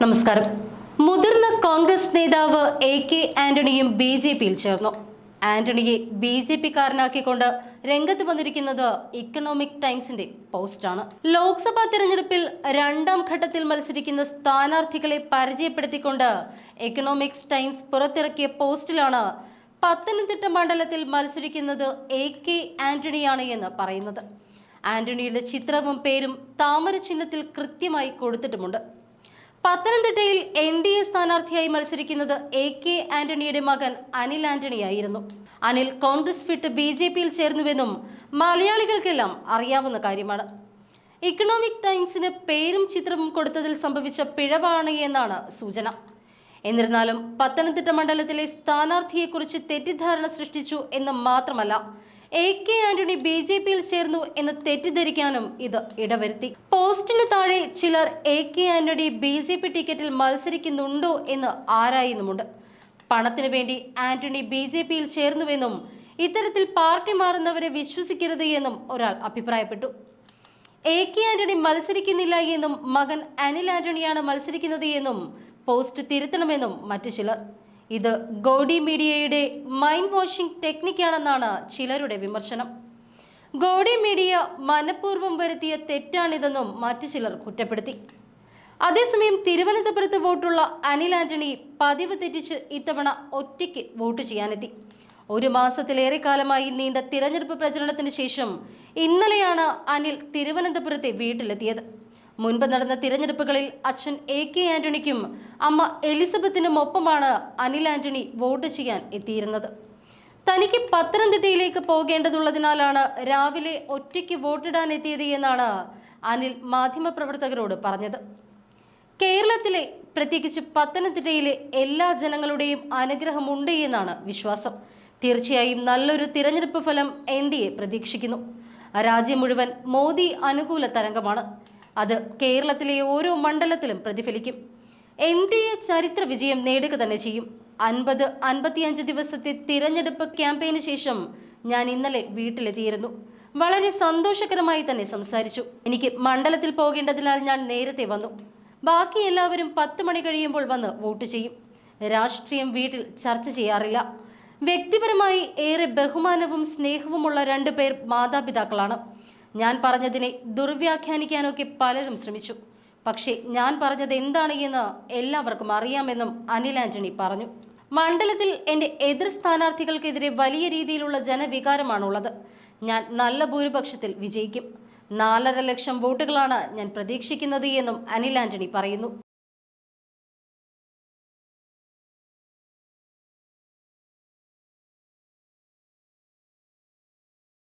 നമസ്കാരം. മുതിർന്ന കോൺഗ്രസ് നേതാവ് AK ആന്റണിയും BJPയിൽ ചേർന്നു. ആന്റണിയെ BJPക്കാരനാക്കിക്കൊണ്ട് രംഗത്ത് വന്നിരിക്കുന്നത് ഇക്കണോമിക് ടൈംസിന്റെ പോസ്റ്റാണ്. ലോക്സഭാ തെരഞ്ഞെടുപ്പിൽ രണ്ടാം ഘട്ടത്തിൽ മത്സരിക്കുന്ന സ്ഥാനാർത്ഥികളെ പരിചയപ്പെടുത്തിക്കൊണ്ട് ഇക്കണോമിക്സ് ടൈംസ് പുറത്തിറക്കിയ പോസ്റ്റിലാണ് പത്തനംതിട്ട മണ്ഡലത്തിൽ മത്സരിക്കുന്നത് AK ആന്റണിയാണ് എന്ന് പറയുന്നത്. ആന്റണിയുടെ ചിത്രവും പേരും താമര ചിഹ്നത്തിൽ കൃത്യമായി കൊടുത്തിട്ടുമുണ്ട്. പത്തനംതിട്ടയിൽ NDA സ്ഥാനാർത്ഥിയായി മത്സരിക്കുന്നത് AK ആന്റണിയുടെ മകൻ അനിൽ ആന്റണിയായിരുന്നു. അനിൽ കോൺഗ്രസ് വിട്ട് BJPയിൽ ചേർന്നുവെന്നും മലയാളികൾക്കെല്ലാം അറിയാവുന്ന കാര്യമാണ്. ഇക്കണോമിക് ടൈംസിന് പേരും ചിത്രവും കൊടുത്തതിൽ സംഭവിച്ച പിഴവാണ് എന്നാണ് സൂചന. എന്നിരുന്നാലും പത്തനംതിട്ട മണ്ഡലത്തിലെ സ്ഥാനാർത്ഥിയെക്കുറിച്ച് തെറ്റിദ്ധാരണ സൃഷ്ടിച്ചു എന്ന് മാത്രമല്ല, AK ആന്റണി BJPയിൽ ചേർന്നു എന്ന് തെറ്റിദ്ധരിക്കാനും ഇത് ഇടവരുത്തി. പോസ്റ്റിന് താഴെ ചിലർ AK ആന്റണി BJP ടിക്കറ്റിൽ മത്സരിക്കുന്നുണ്ടോ എന്ന് ആരായുന്നുമുണ്ട്. പണത്തിനു വേണ്ടി ആന്റണി BJPയിൽ ചേർന്നുവെന്നും ഇത്തരത്തിൽ പാർട്ടി മാറുന്നവരെ വിശ്വസിക്കരുത് എന്നും ഒരാൾ അഭിപ്രായപ്പെട്ടു. AK ആന്റണി മത്സരിക്കുന്നില്ല എന്നും മകൻ അനിൽ ആന്റണിയാണ് മത്സരിക്കുന്നത് എന്നും പോസ്റ്റ് തിരുത്തണമെന്നും മറ്റു ചിലർ. ഇത് ഗോഡി മീഡിയയുടെ മൈൻഡ് വാഷിംഗ് ടെക്നിക്കാണെന്നാണ് ചിലരുടെ വിമർശനം. ഗോഡി മീഡിയ മനഃപൂർവ്വം വരുത്തിയ തെറ്റാണിതെന്നും മറ്റു ചിലർ കുറ്റപ്പെടുത്തി. അതേസമയം തിരുവനന്തപുരത്ത് വോട്ടുള്ള അനിൽ ആന്റണി പതിവ് തെറ്റിച്ച് ഇത്തവണ ഒറ്റയ്ക്ക് വോട്ട് ചെയ്യാനെത്തി. ഒരു മാസത്തിലേറെ കാലമായി നീണ്ട തിരഞ്ഞെടുപ്പ് പ്രചരണത്തിന് ശേഷം ഇന്നലെയാണ് അനിൽ തിരുവനന്തപുരത്തെ വീട്ടിലെത്തിയത്. മുൻപ് നടന്ന തിരഞ്ഞെടുപ്പുകളിൽ അച്ഛൻ AK ആന്റണിക്കും അമ്മ എലിസബത്തിനും ഒപ്പമാണ് അനിൽ ആന്റണി വോട്ട് ചെയ്യാൻ എത്തിയിരുന്നത്. തനിക്ക് പത്തനംതിട്ടയിലേക്ക് പോകേണ്ടതുള്ളതിനാലാണ് രാവിലെ ഒറ്റയ്ക്ക് വോട്ടിടാൻ എത്തിയത് എന്നാണ് അനിൽ മാധ്യമപ്രവർത്തകരോട് പറഞ്ഞത്. കേരളത്തിലെ, പ്രത്യേകിച്ച് പത്തനംതിട്ടയിലെ എല്ലാ ജനങ്ങളുടെയും അനുഗ്രഹമുണ്ട് എന്നാണ് വിശ്വാസം. തീർച്ചയായും നല്ലൊരു തിരഞ്ഞെടുപ്പ് ഫലം NDA പ്രതീക്ഷിക്കുന്നു. രാജ്യം മുഴുവൻ മോദി അനുകൂല തരംഗമാണ്. അത് കേരളത്തിലെ ഓരോ മണ്ഡലത്തിലും പ്രതിഫലിക്കും. NDA ചരിത്ര വിജയം നേടുക തന്നെ ചെയ്യും. 50-55 ദിവസത്തെ തിരഞ്ഞെടുപ്പ് ക്യാമ്പയിന് ശേഷം ഞാൻ ഇന്നലെ വീട്ടിലെത്തിയിരുന്നു. വളരെ സന്തോഷകരമായി തന്നെ സംസാരിച്ചു. എനിക്ക് മണ്ഡലത്തിൽ പോകേണ്ടതിനാൽ ഞാൻ നേരത്തെ വന്നു. ബാക്കി എല്ലാവരും 10 മണി കഴിയുമ്പോൾ വന്ന് വോട്ട് ചെയ്യും. രാഷ്ട്രീയം വീട്ടിൽ ചർച്ച ചെയ്യാറില്ല. വ്യക്തിപരമായി ഏറെ ബഹുമാനവും സ്നേഹവുമുള്ള 2 പേർ മാതാപിതാക്കളാണ്. ഞാൻ പറഞ്ഞതിനെ ദുർവ്യാഖ്യാനിക്കാനൊക്കെ പലരും ശ്രമിച്ചു. പക്ഷേ ഞാൻ പറഞ്ഞത് എന്താണ് എന്ന് എല്ലാവർക്കും അറിയാമെന്നും അനിൽ ആന്റണി പറഞ്ഞു. മണ്ഡലത്തിൽ എൻ്റെ എതിർ സ്ഥാനാർത്ഥികൾക്കെതിരെ വലിയ രീതിയിലുള്ള ജനവികാരമാണുള്ളത്. ഞാൻ നല്ല ഭൂരിപക്ഷത്തിൽ വിജയിക്കും. 4.5 ലക്ഷം വോട്ടുകളാണ് ഞാൻ പ്രതീക്ഷിക്കുന്നത് എന്നും അനിൽ ആന്റണി പറയുന്നു.